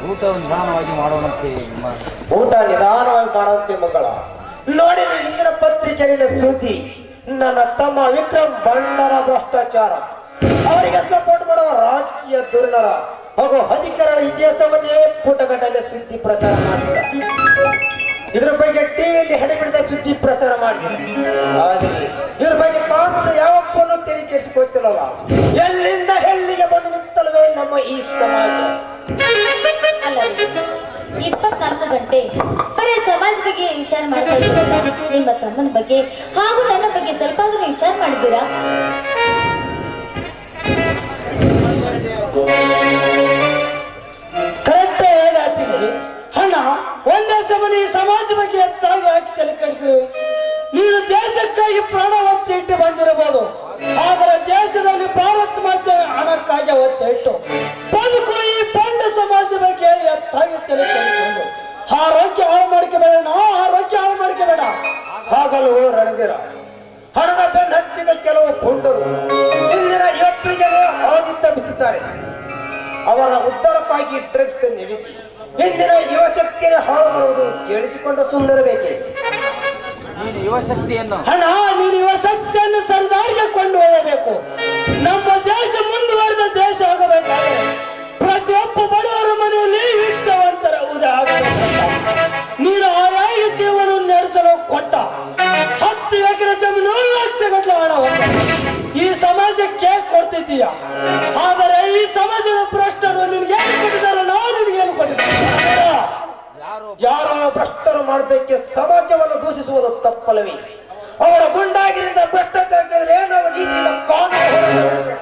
ಊಟ ನಿಧಾನವಾಗಿ ಮಾಡೋಣಂತೆ. ಊಟ ನಿಧಾನವಾಗಿ ಮಾಡುವಂತೆ ಮಂಗಳ. ನೋಡಿ ಇಂದಿನ ಪತ್ರಿಕೆಯಲ್ಲಿ ಸುದ್ದಿ, ನನ್ನ ತಮ್ಮ ವಿಕ್ರಮ್ ಬಣ್ಣರ ಭ್ರಷ್ಟಾಚಾರ, ಅವರಿಗೆ ಸಪೋರ್ಟ್ ಮಾಡುವ ರಾಜಕೀಯ ದುರ್ನರ ಹಾಗೂ ಅಧಿಕಾರಿಗಳ ಇತಿಹಾಸವನ್ನೇ ಪುಟಗಟ್ಟಲೆ ಸುದ್ದಿ ಪ್ರಸಾರ ಮಾಡಿದ. ಇದ್ರ ಬಗ್ಗೆ ಟಿವಿಯಲ್ಲಿ ಹಡಿಬಿಡಿದ ಸುದ್ದಿ ಪ್ರಸಾರ ಮಾಡಿದ. ಆದರೆ ಇದ್ರ ಬಗ್ಗೆ ಕಾನೂನು ಯಾವಪ್ಪನ್ನು ತೆರೆ ಕೆಡಿಸಿಕೊಳ್ತಿಲ್ಲಲ್ಲ. ಎಲ್ಲಿಂದ ಎಲ್ಲಿಗೆ ಬಂದು ನಿಂತಲ್ವೇ ನಮ್ಮ ಈ ಸಮಾಜ. 24 ಗಂಟೆ ಬರೀ ಸಮಾಜ ಬಗ್ಗೆ ವಿಚಾರ ಮಾಡ್ತಾ ಇದ್ದೀರಾ? ನಿಮ್ಮ ತಮ್ಮನ ಬಗ್ಗೆ ಹಾಗೂ ನನ್ನ ಬಗ್ಗೆ ಸ್ವಲ್ಪ ವಿಚಾರ ಮಾಡಿದ್ದೀರಾ? ಕರೆಕ್ಟ್ ಹೇಗಾಗ್ತೀನಿ ಹಣ ಒಂದೇ ಸಮನೆ ಸಮಾಜ ಬಗ್ಗೆ ಹೆಚ್ಚಾಗಿ ಹಾಕಿ ತಲೆ ಕೆಡಿಸಿ. ನೀನು ದೇಶಕ್ಕಾಗಿ ಪ್ರಾಣ ಒತ್ತಿ ಇಟ್ಟು ಬಂದಿರಬಹುದು, ಆದರೆ ದೇಶದಲ್ಲಿ ಭಾರತ ಮಾತೆ ಹಣಕ್ಕಾಗಿ ಒತ್ತಿ ಇಟ್ಟು ಬದುಕು ಈ ಬಂಡ ಸಮಾಜ ಬಗ್ಗೆ ಹೆಚ್ಚಾಗಿ ತಲೆ ಕೆಡಿಸಿಕೊಂಡು ಆರೋಗ್ಯ ಹಾಳು ಮಾಡ್ಕೋಬೇಡ, ಆರೋಗ್ಯ ಹಾಳು ಮಾಡ್ಕೋಬೇಡ. ಹಾಗಲು ರಣಧೀರ, ಹಣದ ಬೆನ್ನು ಹತ್ತಿದ ಕೆಲವು ಪುಂಡರು ಇಂದಿನ ಯುವಕರಿಗೆ ಹಾದಿ ತಪ್ಪಿಸುತ್ತಾರೆ. ಅವರ ಉದ್ಧಾರಕ್ಕಾಗಿ ಡ್ರಗ್ಸ್ ನಿಲ್ಲಿಸಿ ಇಂದಿನ ಯುವ ಶಕ್ತಿಯನ್ನು ಹಾಳು ಮಾಡುವುದು ಕೇಳಿಸಿಕೊಂಡು ಸುಮ್ಮನಿರಬೇಕೆ? ನೀನು ಯುವ ಶಕ್ತಿಯನ್ನು ಹಣ ನೀನು ಯುವ ಶಕ್ತಿಯನ್ನು ಸರಿದಾರಿಗೆ ಕೊಂಡೊಯ್ಯಬೇಕು. ನಮ್ಮ ದೇಶ ಮುಂದುವರೆದ ದೇಶ ಆಗಬೇಕಾದರೆ ಪ್ರತಿಯೊಬ್ಬ ಬಡವರ ಮನೆಯಲ್ಲಿ ವಿದ್ಯಾವಂತರ ನೀನು ಆಯಾಗಿ ಜೀವನ ನಡೆಸಲು ಕೊಟ್ಟ 10 ಎಕರೆ ಜಮೀನು ಲಕ್ಷಗಟ್ಟಲೆ ಹಣವನ್ನು ಈ ಸಮಾಜಕ್ಕೆ ಕೊಡ್ತಿದ್ದೀಯ. ಆದರೆ ಈ ಸಮಾಜದ ಭ್ರಷ್ಟರು ನಿನ್ಗೆ ಏನು ಕೊಟ್ಟಿದ್ದಾರೆ, ನಾವು ನಿನಗೇನು ಕೊಟ್ಟಿದ್ದಾರೆ? ಯಾರೋ ಭ್ರಷ್ಟರು ಮಾಡುವುದಕ್ಕೆ ಸಮಾಜವನ್ನು ದೂಷಿಸುವುದು ತಪ್ಪಲ್ಲವೇ? ಅವರ ಗುಂಡಾಗಿರಿಂದ ಭ್ರಷ್ಟಾಚಾರ ನಾವು ನೀತಿಯ ಕಾನೂನು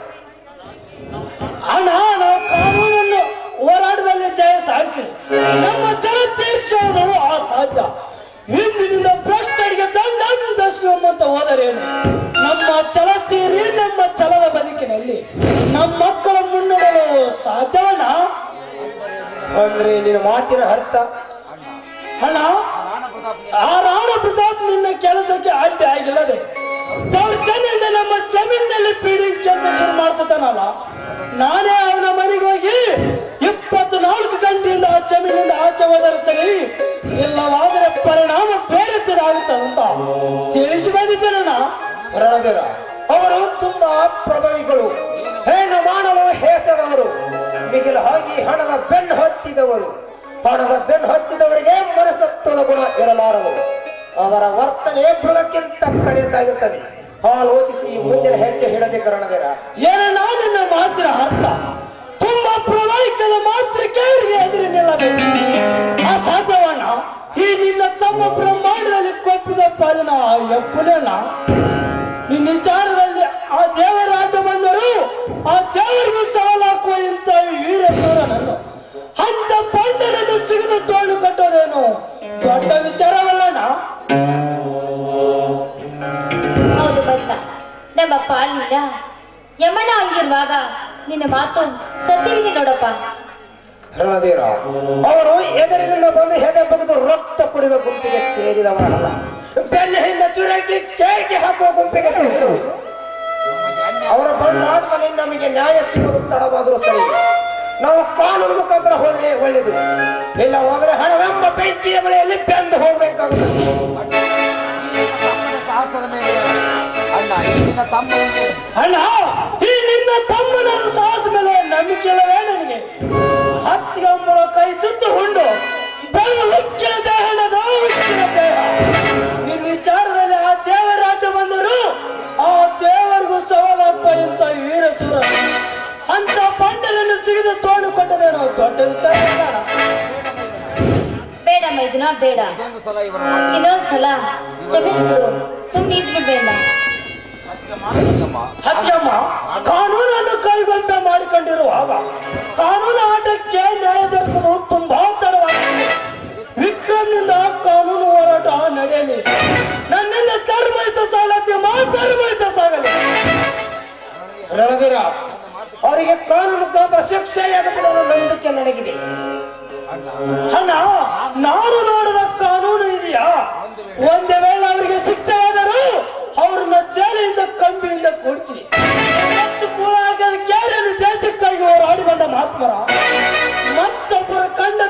ಹಣ ನಾವು ಕಾನೂನನ್ನು ಹೋರಾಟದಲ್ಲಿ ಜಯ ಸಾಧಿಸಿ ನಮ್ಮ ಜನ ತೀರ್ಸ್ಕೊಳ್ಳೋದು ಅಸಾಧ್ಯ. ಹಿಂದಿನಿಂದ ಭ್ರಷ್ಟರಿಗೆ ದಂಡಂತ ಹೋದರೇನು? ನಮ್ಮ ಛಲ ತೀರಿ ನಮ್ಮ ಛಲದ ಬದುಕಿನಲ್ಲಿ ನಮ್ಮ ಮಕ್ಕಳ ಮುನ್ನಡೆಯಲು ಸಾಧ್ಯವಣ್ಣ? ಅಂದ್ರೆ ನಿನ್ನ ಮಾತಿನ ಅರ್ಥ ಹಣ ಆ ರಾಣ ಪ್ರತಾಪ್ ನಿನ್ನ ಕೆಲಸಕ್ಕೆ ಆದ್ಯ ಆಗಿಲ್ಲದೆ ದೌರ್ಜನ್ಯದಿಂದ ನಮ್ಮ ಜಮೀನಿನಲ್ಲಿ ಪೀಡಿ ಕೆಲಸ ಶುರು ಮಾಡ್ತಿದ್ದಾನಲ್ಲ, ನಾನೇ ಅವನ ಮನೆಗೆ ಹೋಗಿ 24 ಗಂಟೆಯಿಂದ ಆ ಜಮೀನಿಂದ ಆಚೆ ಹೋದರೆ ಸರಿ, ಇಲ್ಲವಾದರೆ ಪರಿಣಾಮ ಬೇರೆ ತರ ಆಗುತ್ತದಂತ ತಿಳಿಸಿ ಬಂದಿದ್ದೇನಣ್ಣ. ರಣಧೀರ, ಅವರು ತುಂಬಾ ಪ್ರಭಾವಿಗಳು, ಹೆಣ್ಣು ಮಾಡಲು ಹೇಸದವರು, ಮಿಗಿಲು ಹಾಗೆ ಹಣದ ಬೆನ್ನು ಹತ್ತಿದವರು. ಹಣದ ಬೆನ್ನು ಹತ್ತಿದವರಿಗೆ ಮನಸತ್ವದ ಗುಣ ಇರಲಾರದು. ಅವರ ವರ್ತನೆ ಮೃಗಕ್ಕಿಂತ ಕಡಿದಾಗಿರುತ್ತದೆ. ಆಲೋಚಿಸಿ ಮುಂದಿನ ಹೆಜ್ಜೆ ಹಿಡಬೇಕು ರಣಧೀರ. ಏನಣ್ಣ ನಿನ್ನ ಮಾತಿನ ಅರ್ಥ? ತುಂಬಾ ಪ್ರವಾಹಿಕದ ಮಾತ್ರಕ್ಕೆ ಅವರಿಗೆ ಎದುರು ನಿಲ್ಲಬೇಕು ಅಸಾಧ್ಯವಣ್ಣ. ಈ ನಿನ್ನ ತಮ್ಮ ಬ್ರಹ್ಮಾಂಡದಲ್ಲಿ ಕೊಪ್ಪಿದ ಪಾಲನ ಎಪ್ಪುಲಣ್ಣ. ನಿನ್ನ ವಿಚಾರದಲ್ಲಿ ಆ ದೇವರ ಆಟ ಬಂದರು ಆ ದೇವರಿಗೂ ಸಾಲ ಹಾಕುವ ಇಂಥ ವೀರಸೂರನನ್ನು ಅಂತ ಬಂಡನನ್ನು ಸಿಗದು ತೋಳು ಕಟ್ಟೋದೇನು ದೊಡ್ಡ ವಿಚಾರವಲ್ಲಣ್ಣ. ಹೌದು ಬದ್ಲ, ನಮ್ಮ ಪಾಲಿನಿಂದ ಯಮಣ್ಣ ಹಂಗಿರುವಾಗ ನಿನ್ನ ಮಾತು ಸತ್ಯವಿದೆ ನೋಡಪ್ಪ. ರಣಧೀರ, ಅವರು ಎದುರಿನಿಂದ ಬಂದು ಹೆದೆ ಬಗೆದು ರಕ್ತ ಕುಡಿಯುವ ಗುಂಪಿಗೆ ಸೇರಿದವರಲ್ಲ, ಬೆನ್ನಿಂದ ಚುರುಕಿ ಕೇಕೆ ಹಾಕುವ ಗುಂಪಿಗೆ ಸೇರಿದರು. ಅವರ ಬಂಡಾಟದಲ್ಲಿ ನಮಗೆ ನ್ಯಾಯ ಸಿಗುವುದು ತಡವಾದರೂ ಸರಿ, ನಾವು ಕಾನೂನು ಮುಖಾಂತರ ಹೋದರೆ ಒಳ್ಳೆಯದು. ಇಲ್ಲ ಹೋದರೆ ಹಣವೆಂಬ ಬೆಂಕಿಯ ಬಳಿಯಲ್ಲಿ ಬೆಂದು ಹೋಗಬೇಕಾಗುತ್ತದೆ. ಸಾಹಸದ ಮೇಲೆ ಅಣ್ಣ ಈ ನಿನ್ನ ತಮ್ಮನಿಗೆ ಅಣ್ಣ ಈ ನಿನ್ನ ತಮ್ಮನ ಸಾಹಸ ಮೇಲೆ ನಂಬಿಕೆ ಇಲ್ಲವೇ ನನಗೆ? ಹತ್ತಿಗಂಬಳ ಕೈ ತುತ್ತು ಹುಂಡು ಬೆಳೆದ ಉಕ್ಕಿನ ದೇಹದ ಉಕ್ಕಿನ ದೇಹ. ನಿನ್ನ ವಿಚಾರದಲ್ಲಿ ಆ ದೇವರಾಟ ಬಂದರು ಆ ದೇವರಿಗೂ ಸವಾಲಾಗ್ತಾ ಇಂಥ ವೀರಸೂರ ಅಂತ ಬಂಡಲನ್ನು ಸಿಗದು ತೋಡು ಕೊಟ್ಟದೇನೋ ದೊಡ್ಡ ವಿಚಾರ. ಬೇಡ ಮೈದಿನ ಬೇಡ, ಇನ್ನೊಂದ್ಸಲ ಕ್ಷಮಿಸ್ಬಿಡು, ಸುಮ್ಮನೆ ಇದ್ಬಿಡ್ಬೇಡ. ಹತ್ಯಮ್ಮ ಕಾನೂನನ್ನು ಕೈಗೊಂಬೆ ಮಾಡಿಕೊಂಡಿರುವಾಗ ಕಾನೂನು ಆಟಕ್ಕೆ ನ್ಯಾಯ ದೊರಕುವುದು ತುಂಬಾ ತಡವಾಗಿದೆ. ವಿಕ್ರಮ್ನಿಂದ ಕಾನೂನು ಹೋರಾಟ ನಡೆಯಲಿ, ನನ್ನಿಂದ ಧರ್ಮಯುತ ಸಾಲಕ್ಕೆ ಧರ್ಮಯುತ ಸಾಗಲಿ. ರಣಧೀರ, ಅವರಿಗೆ ಕಾನೂನು ಮುಖಾಂತರ ಶಿಕ್ಷೆಯಾಗುತ್ತದೆ ಅನ್ನೋ ನಂಬಿಕೆ ನನಗಿದೆ. ಅಣ್ಣ ನಾನು ನೋಡಿದ ಕಾನೂನು ಇದೆಯಾ? ಒಂದೇ ವೇಳೆ ಅವರಿಗೆ ಶಿಕ್ಷೆ ಆದರೂ ಅವ್ರನ್ನ ಜೈಲಿಂದ ಕಂಬಿಯಿಂದ ಕೂಡಿಸಿ ದೇಶಕ್ಕಾಗಿ ಹೋರಾಡಿ ಬಂದ ಮಹಾತ್ಮರ ಮತ್ತೊಬ್ಬರ ಕಂಡ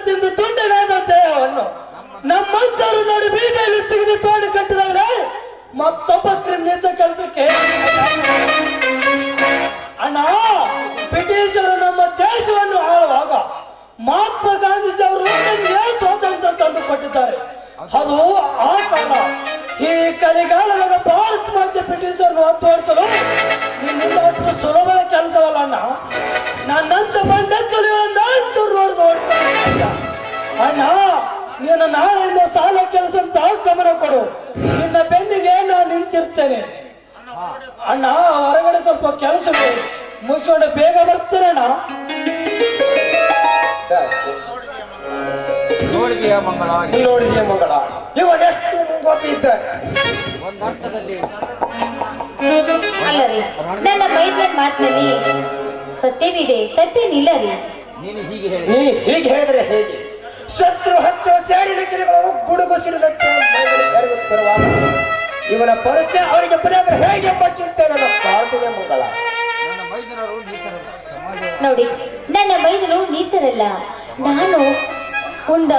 ಮಹಾತ್ಮ ಗಾಂಧೀಜಿ ಅವರು ನಮಗೆ ಸ್ವಾತಂತ್ರ್ಯ ತಂದು ಕೊಟ್ಟಿದ್ದಾರೆ. ಅದು ಆ ಕಾಲ. ಈ ಕಲಿಗಾಲದ ಭಾರತ ಮಾತೆ ಬ್ರಿಟಿಷರನ್ನು ತೋರಿಸಲು ನಿನ್ನಿಂದ ಅಷ್ಟು ಸುಲಭದ ಕೆಲಸವಲ್ಲ ಅಣ್ಣ. ನನ್ನಂತ ಬಂಡೆ ತುಳಿಯೊಂದಂತೂ ನೋಡ್ದು ಅಣ್ಣ. ನೀನು ನಾಳೆಯಿಂದ ಸಾಲ ಕೆಲಸ ಅಂತ ಗಮನ ಕೊಡು. ನಿನ್ನ ಬೆನ್ನಿಗೆ ನಾನು ನಿಂತಿರ್ತೇನೆ ಅಣ್ಣ. ಹೊರಗಡೆ ಸ್ವಲ್ಪ ಕೆಲಸ ಮುಗಿಸ್ಕೊಂಡು ಬೇಗ ಬರ್ತೇನಣ್ಣ. ನೋಡಿದೆಯ ಮಂಗಳ, ನೋಡಿದೆಯ ಮಂಗಳ, ಇವನೆಷ್ಟು ಮುಂಗೋಪಿ ಇದ್ದಾರೆ. ಒಂದರ್ಥದಲ್ಲಿ ಅಲ್ಲ ರೀ, ನನ್ನ ಮೈದ್ರನ್ ಮಾತಿನಲ್ಲಿ ಸತ್ಯವಿದೆ, ತಪ್ಪೇನಿಲ್ಲ ರೀ. ನೀನು ಹೀಗೆ ಹೇಳಿ ನೀ ಹೀಗೆ ಹೇಳಿದ್ರೆ ಹೇಗೆ? ಶತ್ರು ಹಚ್ಚುವ ಸೇಡಿನ ಗಿರಿಗಳು ಗುಡುಗು ಸಿಡಿದಂತೆ ಕರೆಯುತ್ತಿರುವಾಗ ಇವನ ಪರಿಚಯ ಅವರಿಗೆ ಪಡೆದರೆ ಹೇಗೆ ಎಂಬ ಚಿಂತೆ ನನ್ನ ಕಾಡುತ್ತಿದೆ ಮಂಗಳ. ನನ್ನ ಮೈದನರು ನೀಚರಲ್ಲ, ಸಮಾಜ ನೋಡಿ, ನನ್ನ ಮೈದನು ನೀಚರಲ್ಲ, ನಾನು ಉಂಡ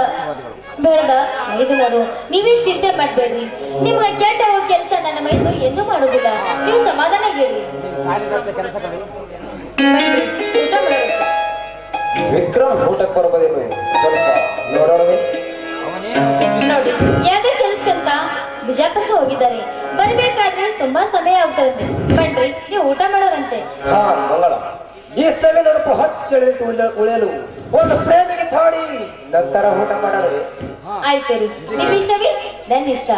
ಬೆಳೆದ ಮೈದನರು. ನೀವೇನ್ ಚಿಂತೆ ಮಾಡ್ಬೇಡ್ರಿ. ನಿಮ್ಗೆ ಕೆಟ್ಟ ಕೆಲಸ ನನ್ನ ಮೈದನು ಎಂದೂ ಮಾಡುವುದಿಲ್ಲ. ನೀವು ಸಮಾಧಾನ ಹೇಳಿ. ನೀನು ಸಾರಿದಂತ ಕೆಲಸಗಳು ಊಟ ಮಾಡಬೇಕು. ವಿಕ್ರಮ್ ಊಟಕ್ಕೆ ಬರಬಹುದೇನು? ಸ್ವಲ್ಪ ನೋಡೋಣ. ಅವನೇನು ನೋಡಿ, ಯಾವುದೇ ಕೆಲ್ಸಕ್ಕಂತ ಬಿಜಾಪುರಕ್ಕೆ ಹೋಗಿದ್ದಾರೆ. ಬರ್ಬೇಕಾದ್ರೆ ತುಂಬಾ ಸಮಯ ಆಗ್ತದೆ. ಬನ್ರಿ, ನೀವು ಊಟ ಮಾಡೋರಂತೆ. ಹಾ ಮಂಗಳ, ಈ ಸವಿ ನೆನಪು ಹಚ್ಚಳಿದು ಉಳಿಯಲು ಒಂದು ಪ್ರೇಮಿಗೆ ತಾಡಿ ನಂತರ ಊಟ ಮಾಡಲು. ಆಯ್ತು ರೀ, ನಿಮ್ ಇಷ್ಟವೇ ನನ್ನ ಇಷ್ಟ.